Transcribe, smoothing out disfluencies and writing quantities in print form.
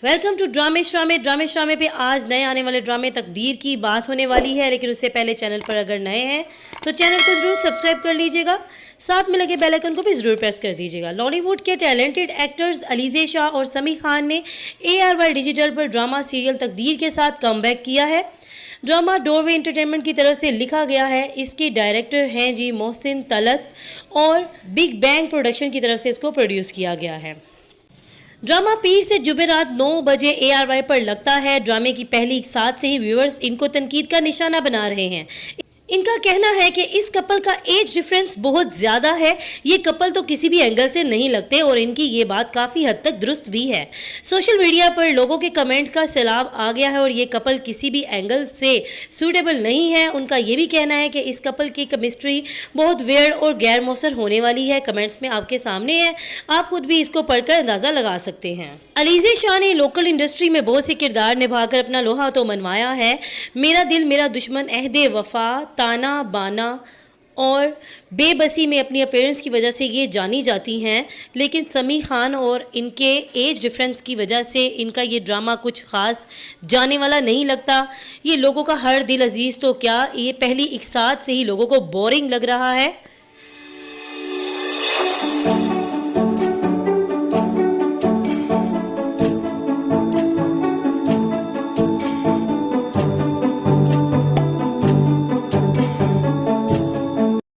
Welcome to ड्रामे श्रामे पे आज नए आने वाले ड्रामे तकदीर की बात होने वाली है। लेकिन उससे पहले चैनल पर अगर नए हैं तो चैनल को ज़रूर सब्सक्राइब कर लीजिएगा, साथ में लगे बेल आइकन को भी ज़रूर प्रेस कर दीजिएगा। लॉलीवुड के टैलेंटेड एक्टर्स अलीज़े शाह और समी खान ने ARY डिजिटल पर ड्रामा सीरियल तकदीर के साथ कमबैक किया है। ड्रामा डोरवे एंटरटेनमेंट की तरफ से लिखा गया है। इसके डायरेक्टर हैं जी मोहसिन तलत और बिग बैंग प्रोडक्शन की तरफ से इसको प्रोड्यूस किया गया है। ड्रामा पीर से जुमेरात 9 बजे ARY पर लगता है। ड्रामे की पहली 7 से ही व्यूअर्स इनको तनकीद का निशाना बना रहे हैं। इनका कहना है कि इस कपल का एज डिफरेंस बहुत ज़्यादा है, ये कपल तो किसी भी एंगल से नहीं लगते और इनकी ये बात काफ़ी हद तक दुरुस्त भी है। सोशल मीडिया पर लोगों के कमेंट का सैलाब आ गया है और ये कपल किसी भी एंगल से सूटेबल नहीं है। उनका ये भी कहना है कि इस कपल की केमिस्ट्री बहुत वियर्ड और गैर मौसर होने वाली है। कमेंट्स में आपके सामने है, आप खुद भी इसको पढ़कर अंदाज़ा लगा सकते हैं। अलीज़े शाह ने लोकल इंडस्ट्री में बहुत से किरदार निभाकर अपना लोहा तो मनवाया है। मेरा दिल मेरा दुश्मन, अहदे वफा, ताना बाना और बेबसी में अपनी अपीयरेंस की वजह से ये जानी जाती हैं। लेकिन समी खान और इनके एज डिफरेंस की वजह से इनका ये ड्रामा कुछ ख़ास जाने वाला नहीं लगता। ये लोगों का हर दिल अजीज़ तो क्या, ये पहली एक साथ से ही लोगों को बोरिंग लग रहा है।